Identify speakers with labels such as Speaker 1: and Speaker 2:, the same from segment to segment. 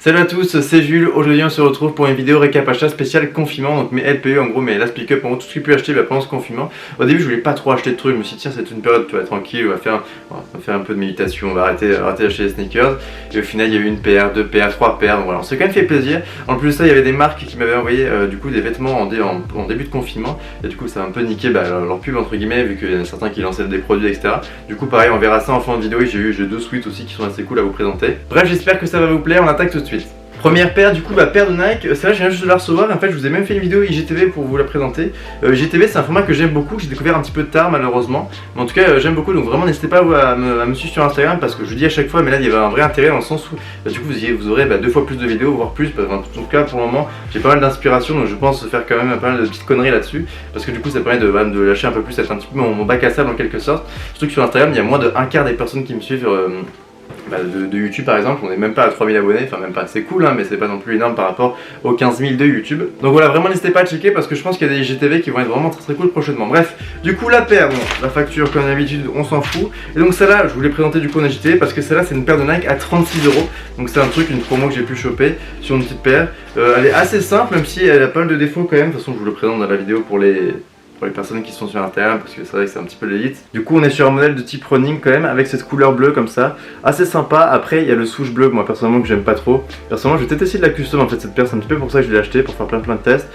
Speaker 1: Salut à tous, c'est Jules. Aujourd'hui on se retrouve pour une vidéo récap achat spécial confinement, donc mes LPE en gros, mes Last Pick Up, en gros tout ce que j'ai pu acheter pendant ce confinement. Au début je voulais pas trop acheter de trucs, je me suis dit tiens c'est une période tu vois, tranquille, on va faire un peu de méditation, on va arrêter d'acheter des sneakers. Et au final il y a eu une paire, deux paires, trois paires, donc voilà, on s'est quand même fait plaisir. En plus de ça il y avait des marques qui m'avaient envoyé du coup des vêtements en début de confinement, et du coup ça a un peu niqué leur pub entre guillemets, vu qu'il y en a certains qui lançaient des produits etc. Du coup pareil on verra ça en fin de vidéo, et j'ai deux suites aussi qui sont assez cool à vous présenter. Bref j'espère que ça va vous plaire, on attaque tout de suite. Première paire du coup, paire de Nike, celle-là je viens juste de la recevoir, en fait je vous ai même fait une vidéo IGTV pour vous la présenter. IGTV c'est un format que j'aime beaucoup, que j'ai découvert un petit peu tard malheureusement, mais en tout cas j'aime beaucoup, donc vraiment n'hésitez pas à me suivre sur Instagram, parce que je vous dis à chaque fois, mais là il y avait un vrai intérêt dans le sens où du coup vous aurez deux fois plus de vidéos, voire plus, en tout cas pour le moment j'ai pas mal d'inspiration, donc je pense faire quand même pas mal de petites conneries là-dessus, parce que du coup ça permet de lâcher un peu plus, être un petit peu mon bac à sable en quelque sorte. Surtout que sur Instagram il y a moins de un quart des personnes qui me suivent de YouTube par exemple, on n'est même pas à 3000 abonnés, enfin même pas, c'est cool hein, mais c'est pas non plus énorme par rapport aux 15 000 de YouTube. Donc voilà, vraiment n'hésitez pas à checker, parce que je pense qu'il y a des IGTV qui vont être vraiment très cool prochainement. Bref, du coup la paire, bon, la facture comme d'habitude on s'en fout. Et donc celle-là, je vous l'ai présentée du coup en IGTV, parce que celle-là c'est une paire de Nike à 36 €. Donc c'est un truc, une promo que j'ai pu choper sur une petite paire. Elle est assez simple, même si elle a pas mal de défauts quand même. De toute façon je vous le présente dans la vidéo pour les personnes qui sont sur Instagram, parce que c'est vrai que c'est un petit peu l'élite. Du coup on est sur un modèle de type running quand même, avec cette couleur bleue comme ça, assez sympa. Après il y a le souche bleu, moi personnellement que j'aime pas trop. Personnellement je vais peut-être essayer de la custom en fait cette paire, c'est un petit peu pour ça que je l'ai acheté, pour faire plein de tests.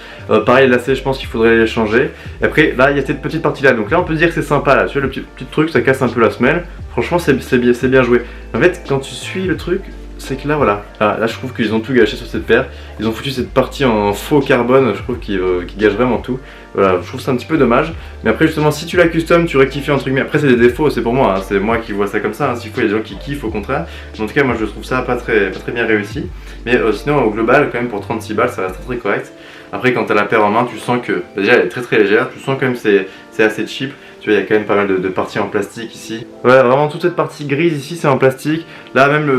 Speaker 1: Pareil les lacets, je pense qu'il faudrait les changer. Et après là il y a cette petite partie là, donc là on peut dire que c'est sympa là, tu vois le petit truc, ça casse un peu la semelle. Franchement c'est bien joué. En fait quand tu suis le truc, c'est que là voilà, là je trouve qu'ils ont tout gâché sur cette paire. Ils ont foutu cette partie en faux carbone, je trouve qu'ils gâchent vraiment tout. Voilà, je trouve ça un petit peu dommage. Mais après justement si tu la custom, tu rectifies un truc, mais après c'est des défauts, c'est pour moi, hein. C'est moi qui vois ça comme ça, hein. S'il faut il y a des gens qui kiffent au contraire. Mais en tout cas moi je trouve ça pas très bien réussi. Mais sinon au global quand même pour 36 balles ça reste très correct. Après quand t'as la paire en main tu sens que déjà elle est très légère, tu sens quand même c'est assez cheap. Tu vois, il y a quand même pas mal de parties en plastique ici. Ouais, vraiment toute cette partie grise ici c'est en plastique. Là même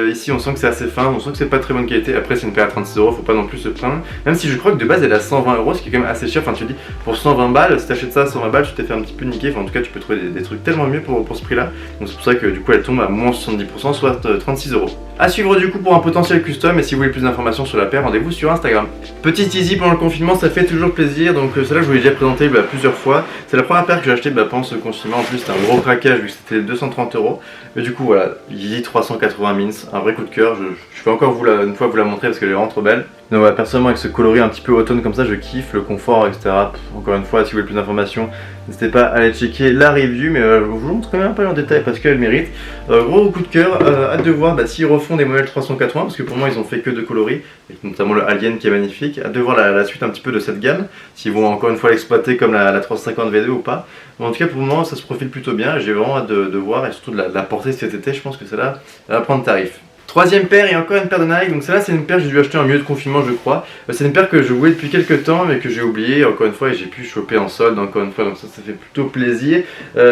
Speaker 1: ici on sent que c'est assez fin, on sent que c'est pas de très bonne qualité. Après c'est une paire à 36 €, faut pas non plus se prendre. Même si je crois que de base elle est à 120 €, ce qui est quand même assez cher. Enfin tu te dis pour 120 balles, si t'achètes ça à 120 balles tu t'es fait un petit peu niquer. Enfin en tout cas tu peux trouver des trucs tellement mieux pour ce prix là. Donc c'est pour ça que du coup elle tombe à moins 70%, soit 36 €. À suivre du coup pour un potentiel custom, et si vous voulez plus d'informations sur la paire, rendez-vous sur Instagram. Petite easy pendant le confinement, ça fait toujours plaisir. Donc celle-là je vous l'ai déjà présenté plusieurs fois. C'est la première paire que j'ai achetée pendant ce confinement. En plus c'était un gros craquage vu que c'était 230 €. Mais du coup voilà, Yeezy 380 mince, un vrai coup de cœur. Je vais encore une fois vous la montrer parce qu'elle est vraiment trop belle. Donc voilà, personnellement avec ce coloris un petit peu automne comme ça, je kiffe le confort etc. Encore une fois, si vous voulez plus d'informations, n'hésitez pas à aller checker la review, mais je vous montre quand même un peu en détail parce qu'elle mérite. Gros coup de cœur, hâte de voir s'ils refont des modèles 380, parce que pour moi ils ont fait que 2 coloris, avec notamment le Alien qui est magnifique. Hâte de voir la suite un petit peu de cette gamme, s'ils vont encore une fois l'exploiter comme la 350 V2 ou pas. Mais en tout cas pour le moment ça se profile plutôt bien, j'ai vraiment hâte de voir, et surtout de la porter cet été. Je pense que celle-là va prendre tarif. Troisième paire, et encore une paire de Nike. Donc celle-là c'est une paire que j'ai dû acheter en milieu de confinement je crois. C'est une paire que je voulais depuis quelques temps mais que j'ai oublié encore une fois, et j'ai pu choper en solde encore une fois, donc ça fait plutôt plaisir.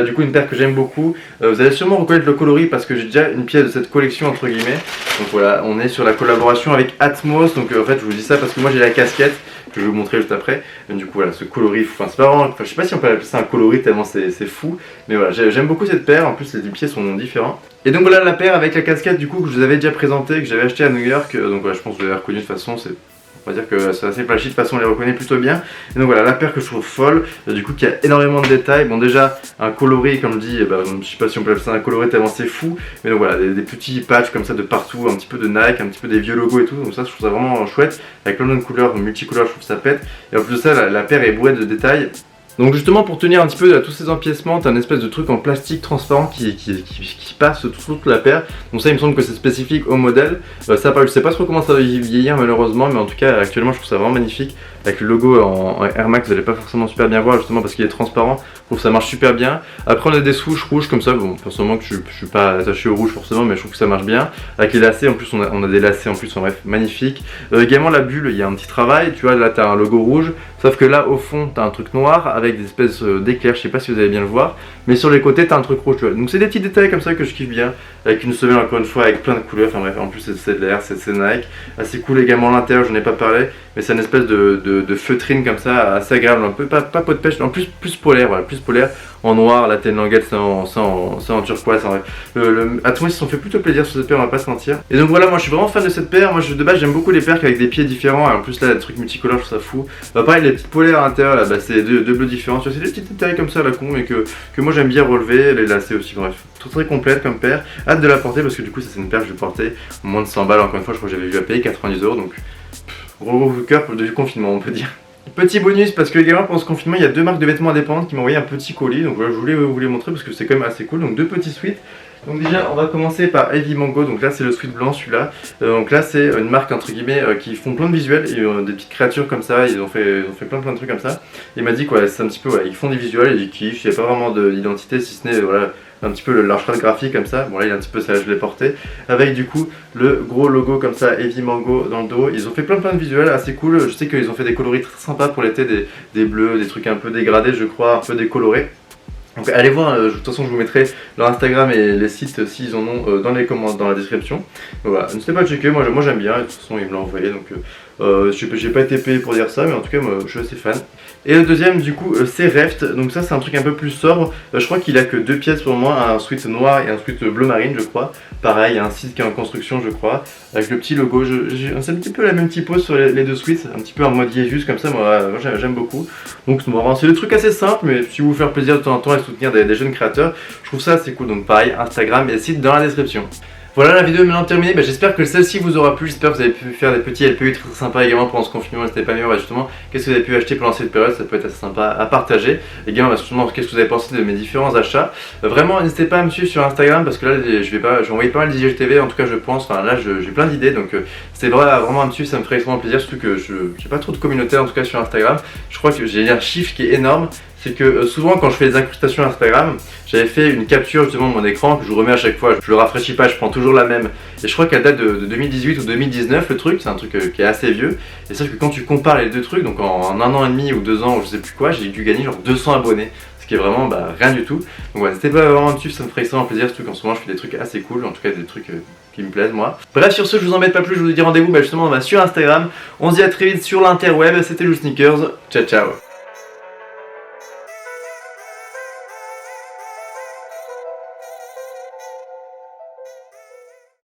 Speaker 1: Du coup une paire que j'aime beaucoup. Vous allez sûrement reconnaître le coloris parce que j'ai déjà une pièce de cette collection entre guillemets. Donc voilà, on est sur la collaboration avec Atmos. Donc en fait je vous dis ça parce que moi j'ai la casquette que je vais vous montrer juste après. Et du coup voilà, ce coloris, enfin c'est pas vraiment, je sais pas si on peut appeler ça un coloris tellement c'est fou. Mais voilà, j'aime beaucoup cette paire, en plus les pieds sont différents. Et donc voilà la paire avec la casquette du coup que je vous avais déjà présenté, que j'avais acheté à New York. Donc voilà, je pense que vous l'avez reconnu de toute façon, on va dire que c'est assez flashy, de toute façon on les reconnaît plutôt bien. Et donc voilà la paire que je trouve folle, du coup qui a énormément de détails. Bon déjà un coloris comme je dis, je sais pas si on peut appeler ça un coloris tellement c'est fou. Mais donc voilà des petits patchs comme ça de partout, un petit peu de Nike, un petit peu des vieux logos et tout. Donc ça je trouve ça vraiment chouette, avec plein de couleurs, multicouleurs, je trouve ça pète. Et en plus de ça la paire est bourrée de détails. Donc justement pour tenir un petit peu à tous ces empiècements, t'as un espèce de truc en plastique transparent qui passe toute la paire. Donc ça il me semble que c'est spécifique au modèle. Je sais pas trop comment ça va vieillir malheureusement, mais en tout cas actuellement je trouve ça vraiment magnifique. Avec le logo en Air Max, vous allez pas forcément super bien voir justement parce qu'il est transparent. Je trouve que ça marche super bien. Après on a des souches rouges comme ça, bon personnellement que je suis pas attaché au rouge forcément, mais je trouve que ça marche bien. Avec les lacets en plus on a des lacets en plus, enfin bref, magnifique. Également la bulle, il y a un petit travail, tu vois là t'as un logo rouge. Sauf que là au fond t'as un truc noir avec des espèces d'éclairs, je sais pas si vous allez bien le voir. Mais sur les côtés t'as un truc rouge, tu vois. Donc c'est des petits détails comme ça que je kiffe bien. Avec une semelle encore une fois avec plein de couleurs, enfin bref, en plus c'est de l'air, c'est Nike. Assez cool également l'intérieur, j'en ai pas parlé. Mais c'est une espèce de feutrine comme ça, assez agréable, un peu, pas peau de pêche, en plus polaire, voilà, plus polaire. en noir, la Ten Languette c'est en turquoise. À tout, ils se sont fait plutôt plaisir sur cette paire, on va pas se mentir. Et donc voilà, moi je suis vraiment fan de cette paire. Moi de base j'aime beaucoup les paires avec des pieds différents. Et en plus là, le truc multicolore, je trouve ça fou. Bah, pareil, les petites polaires à l'intérieur là, bah, c'est deux bleus différents. Tu vois, c'est des petites détails comme ça à la con, mais que moi j'aime bien relever. Les lacets aussi, bref. Très complète comme paire. Hâte de la porter parce que du coup, ça c'est une paire que je vais porter moins de 100 balles. Encore une fois, je crois que j'avais vu à payer 90 €. Donc gros coup de cœur du confinement, on peut dire. Petit bonus parce que également pendant ce confinement il y a deux marques de vêtements indépendantes qui m'ont envoyé un petit colis, donc voilà, je voulais vous les montrer parce que c'est quand même assez cool. Donc deux petits sweats. Donc déjà on va commencer par Heavy Mango, donc là c'est le sweat blanc celui-là. Donc là c'est une marque entre guillemets qui font plein de visuels, ils ont des petites créatures comme ça, ils ont fait plein de trucs comme ça. Il m'a dit quoi, c'est un petit peu ouais, ils font des visuels, ils kiffent, il n'y a pas vraiment d'identité si ce n'est voilà un petit peu leur charte graphique comme ça. Bon là il est un petit peu ça, je l'ai porté avec du coup le gros logo comme ça Heavy Mango dans le dos. Ils ont fait plein de visuels assez cool. Je sais qu'ils ont fait des coloris très sympas pour l'été, des bleus, des trucs un peu dégradés je crois, un peu décolorés. Donc allez voir, de toute façon je vous mettrai leur Instagram et les sites s'ils en ont dans les commentaires, dans la description. Donc voilà, n'hésitez pas à checker, moi j'aime bien, de toute façon ils me l'ont envoyé donc j'ai pas été payé pour dire ça, mais en tout cas moi je suis assez fan. Et le deuxième du coup c'est Reft, donc ça c'est un truc un peu plus sobre. Je crois qu'il a que deux pièces pour moi, un sweat noir et un sweat bleu marine je crois. Pareil, il y a un site qui est en construction je crois, avec le petit logo. C'est un petit peu la même typose sur les deux sweats, un petit peu en mode juste comme ça, moi j'aime beaucoup. Donc c'est des trucs assez simples, mais si vous voulez faire plaisir de temps en temps et soutenir des jeunes créateurs, je trouve ça assez cool. Donc pareil, Instagram et site dans la description. Voilà, la vidéo est maintenant terminée. J'espère que celle-ci vous aura plu. J'espère que vous avez pu faire des petits LPU très sympas également pendant ce confinement. N'hésitez pas à me dire justement qu'est-ce que vous avez pu acheter pendant cette période. Ça peut être assez sympa à partager. Également, justement, qu'est-ce que vous avez pensé de mes différents achats. Vraiment, n'hésitez pas à me suivre sur Instagram parce que là, je vais envoyer pas mal d'IGTV. En tout cas, je pense. Enfin, là, j'ai plein d'idées. Donc, c'est vraiment à me suivre. Ça me ferait extrêmement plaisir. Surtout que je n'ai pas trop de communauté en tout cas sur Instagram. Je crois que j'ai un chiffre qui est énorme. C'est que souvent quand je fais des incrustations Instagram, j'avais fait une capture justement de mon écran que je remets à chaque fois, je le rafraîchis pas, je prends toujours la même. Et je crois qu'elle date de 2018 ou 2019 le truc, c'est un truc qui est assez vieux. Et sauf que quand tu compares les deux trucs, donc en un an et demi ou 2 ans ou je sais plus quoi, j'ai dû gagner genre 200 abonnés. Ce qui est vraiment rien du tout. Donc voilà, n'hésitez pas vraiment dessus, ça me ferait extrêmement plaisir, surtout qu'en ce moment je fais des trucs assez cool, en tout cas des trucs qui me plaisent moi. Bref, sur ce, je vous embête pas plus, je vous dis rendez-vous justement sur Instagram. On se dit à très vite sur l'interweb, c'était Lou Sneakers, ciao ciao.